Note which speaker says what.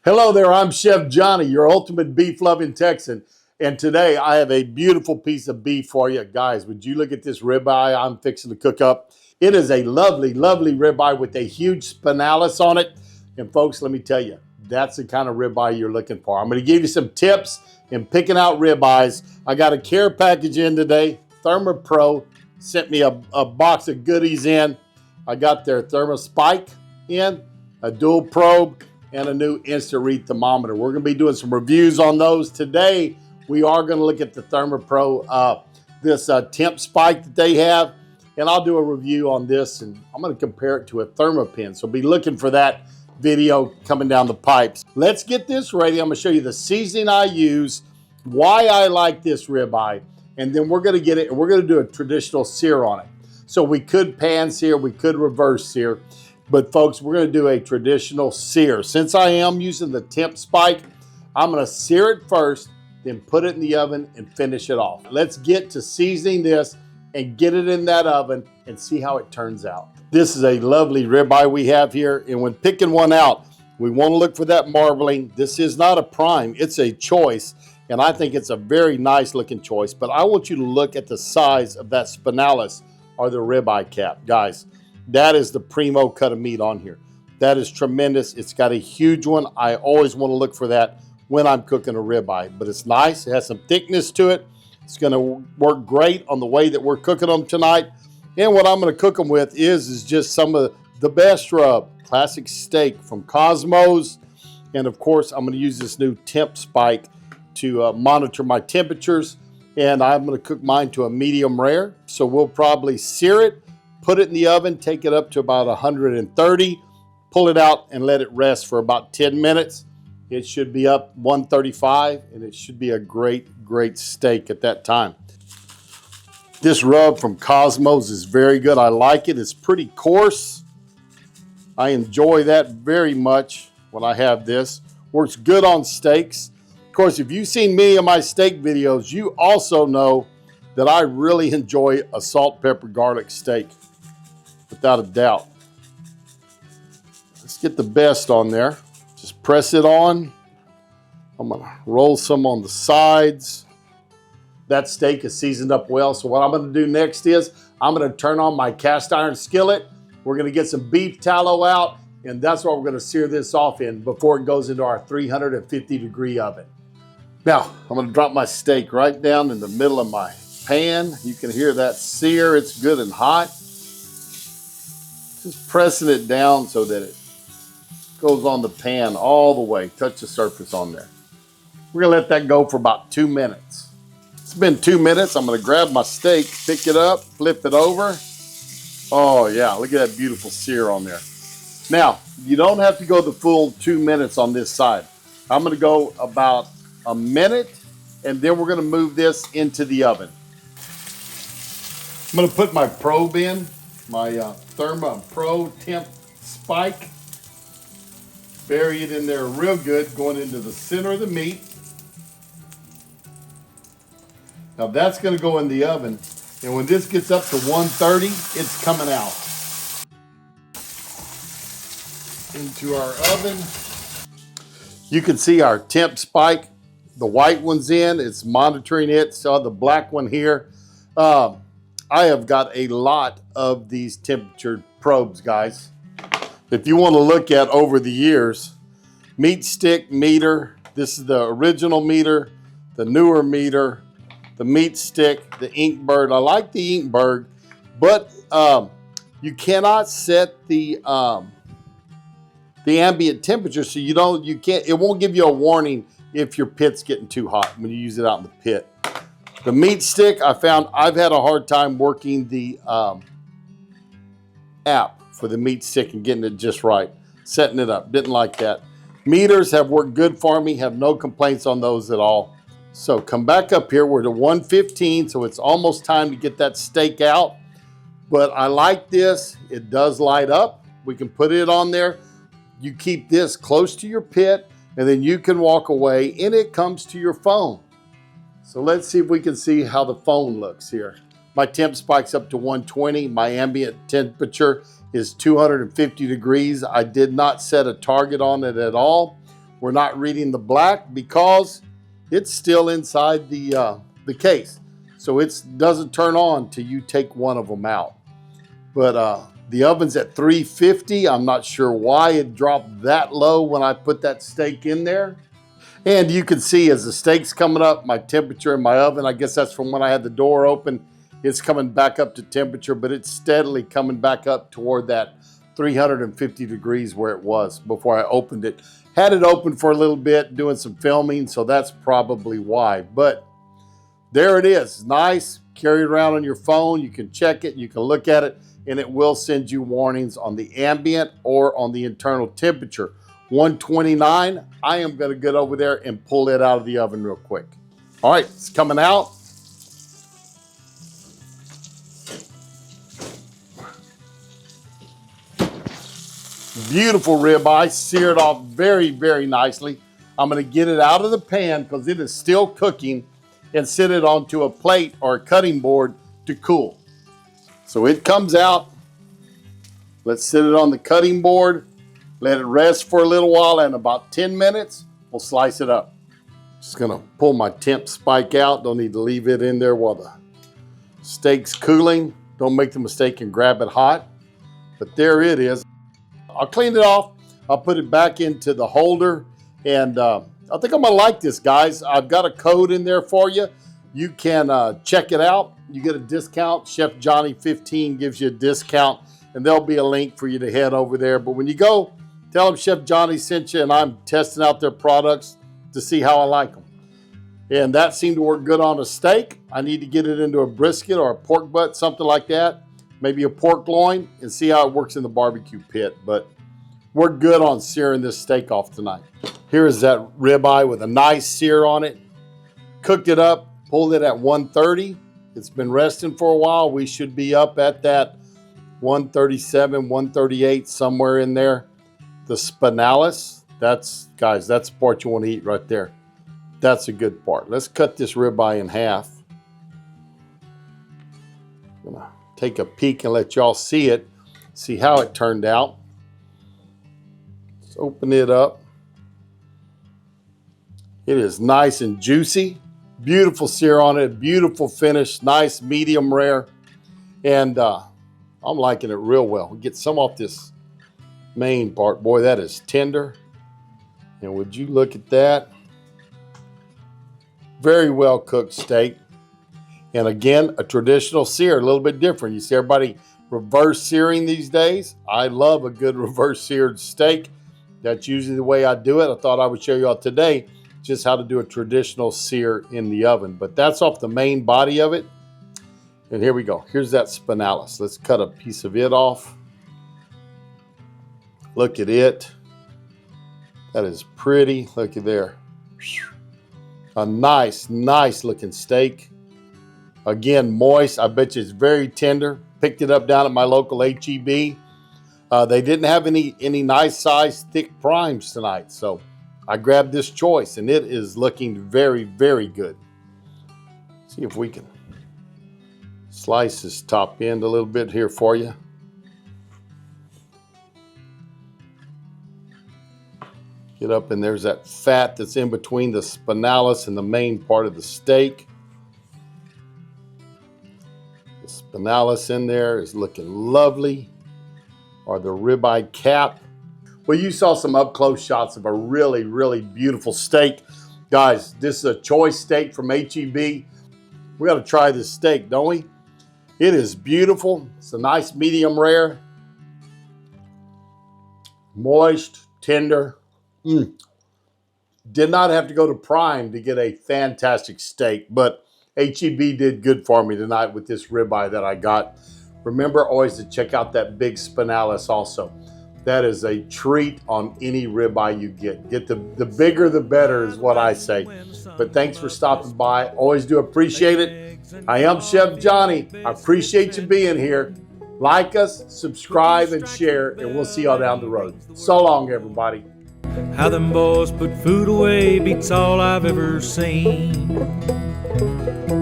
Speaker 1: Hello there, I'm Chef Johnny, your ultimate beef-loving Texan. And today I have a beautiful piece of beef for you. Guys, would you look at this ribeye I'm fixing to cook up? It is a lovely, lovely ribeye with a huge spinalis on it. And folks, let me tell you, that's the kind of ribeye you're looking for. I'm going to give you some tips in picking out ribeyes. I got a care package in today. ThermoPro sent me a box of goodies in. I got their Temp Spike in, a dual probe, and a new instant read thermometer. We're going to be doing some reviews on those. Today, we are going to look at the ThermoPro, this Temp Spike that they have, and I'll do a review on this, and I'm going to compare it to a thermopin. So be looking for that video coming down the pipes. Let's get this ready. I'm going to show you the seasoning I use, why I like this ribeye, and then we're going to get it, and we're going to do a traditional sear on it. So we could pan sear, we could reverse sear. But folks, we're going to do a traditional sear. Since I am using the Temp Spike, I'm going to sear it first, then put it in the oven and finish it off. Let's get to seasoning this and get it in that oven and see how it turns out. This is a lovely ribeye we have here, and when picking one out, we want to look for that marbling. This is not a prime, it's a choice, and I think it's a very nice looking choice, but I want you to look at the size of that spinalis or the ribeye cap. Guys, that is the primo cut of meat on here. That is tremendous. It's got a huge one. I always want to look for that when I'm cooking a ribeye, but it's nice. It has some thickness to it. It's going to work great on the way that we're cooking them tonight. And what I'm going to cook them with is just some of the best rub, classic steak from Cosmos. And of course, I'm going to use this new Temp Spike to monitor my temperatures. And I'm going to cook mine to a medium rare. So we'll probably sear it, put it in the oven, take it up to about 130, pull it out and let it rest for about 10 minutes. It should be up 135 and it should be a great, great steak at that time. This rub from Cosmos is very good. I like it. It's pretty coarse. I enjoy that very much when I have this. Works good on steaks. Of course, if you've seen many of my steak videos, you also know that I really enjoy a salt, pepper, garlic steak. Without a doubt. Let's get the best on there. Just press it on. I'm going to roll some on the sides. That steak is seasoned up well. So what I'm going to do next is I'm going to turn on my cast iron skillet. We're going to get some beef tallow out, and that's what we're going to sear this off in before it goes into our 350-degree oven. Now, I'm going to drop my steak right down in the middle of my pan. You can hear that sear. It's good and hot. Just pressing it down so that it goes on the pan all the way, touch the surface on there. We're gonna let that go for about 2 minutes. It's been 2 minutes. I'm gonna grab my steak, pick it up, flip it over. Oh yeah, look at that beautiful sear on there. Now, you don't have to go the full 2 minutes on this side. I'm gonna go about a minute and then we're gonna move this into the oven. I'm gonna put my probe in. My ThermoPro Temp Spike. Bury it in there real good, going into the center of the meat. Now that's going to go in the oven, and when this gets up to 130, it's coming out. Into our oven. You can see our Temp Spike. The white one's in, it's monitoring it. So the black one here. I have got a lot of these temperature probes, guys. If you want to look at over the years, meat stick meter, this is the original meter, the newer meter, the meat stick, the Inkbird. I like the Inkbird, but you cannot set the ambient temperature, so it won't give you a warning if your pit's getting too hot when you use it out in the pit. The meat stick, I've had a hard time working the app for the meat stick and getting it just right. Setting it up, didn't like that. Meters have worked good for me, have no complaints on those at all. So come back up here, we're to 115, so it's almost time to get that steak out. But I like this, it does light up. We can put it on there. You keep this close to your pit, and then you can walk away, and it comes to your phone. So let's see if we can see how the phone looks here. My temp spike's up to 120. My ambient temperature is 250 degrees. I did not set a target on it at all. We're not reading the black because it's still inside the case. So it doesn't turn on till you take one of them out. But the oven's at 350. I'm not sure why it dropped that low when I put that steak in there. And you can see as the steak's coming up, my temperature in my oven, I guess that's from when I had the door open, it's coming back up to temperature, but it's steadily coming back up toward that 350 degrees where it was before I opened it. Had it open for a little bit, doing some filming, so that's probably why. But there it is, nice. Carry it around on your phone. You can check it, you can look at it, and it will send you warnings on the ambient or on the internal temperature. 129, I am gonna get over there and pull it out of the oven real quick. All right, it's coming out. Beautiful ribeye, seared off very, very nicely. I'm gonna get it out of the pan because it is still cooking and sit it onto a plate or a cutting board to cool. So it comes out. Let's sit it on the cutting board, let it rest for a little while, and about 10 minutes, we'll slice it up. Just gonna pull my Temp Spike out. Don't need to leave it in there while the steak's cooling. Don't make the mistake and grab it hot. But there it is. I'll clean it off. I'll put it back into the holder. And I think I'm gonna like this, guys. I've got a code in there for you. You can check it out. You get a discount. Chef Johnny 15 gives you a discount. And there'll be a link for you to head over there. But when you go, tell them Chef Johnny sent you and I'm testing out their products to see how I like them. And that seemed to work good on a steak. I need to get it into a brisket or a pork butt, something like that. Maybe a pork loin, and see how it works in the barbecue pit. But we're good on searing this steak off tonight. Here is that ribeye with a nice sear on it. Cooked it up, pulled it at 130. It's been resting for a while. We should be up at that 137, 138, somewhere in there. The spinalis, guys, that's the part you want to eat right there. That's a good part. Let's cut this ribeye in half. I'm gonna take a peek and let y'all see it, see how it turned out. Let's open it up. It is nice and juicy. Beautiful sear on it, beautiful finish, nice medium rare. And I'm liking it real well. We get some off this main part. Boy, that is tender. And would you look at that? Very well cooked steak. And again, a traditional sear, a little bit different. You see everybody reverse searing these days. I love a good reverse seared steak. That's usually the way I do it. I thought I would show you all today just how to do a traditional sear in the oven. But that's off the main body of it. And here we go. Here's that spinalis. Let's cut a piece of it off. Look at it. That is pretty. Look at there. A nice, nice looking steak. Again, moist. I bet you it's very tender. Picked it up down at my local HEB. They didn't have any nice size thick primes tonight. So I grabbed this choice and it is looking very, very good. See if we can slice this top end a little bit here for you. Get up and there's that fat that's in between the spinalis and the main part of the steak. The spinalis in there is looking lovely. Or the ribeye cap. Well, you saw some up close shots of a really, really beautiful steak. Guys, this is a choice steak from HEB. We got to try this steak, don't we? It is beautiful. It's a nice medium rare. Moist, tender. Did not have to go to Prime to get a fantastic steak, but HEB did good for me tonight with this ribeye that I got. Remember always to check out that big spinalis also. That is a treat on any ribeye you get. Get the bigger the better is what I say. But thanks for stopping by. Always do appreciate it. I am Chef Johnny. I appreciate you being here. Like us, subscribe, and share, and we'll see y'all down the road. So long, everybody.
Speaker 2: How them boys put food away beats all I've ever seen.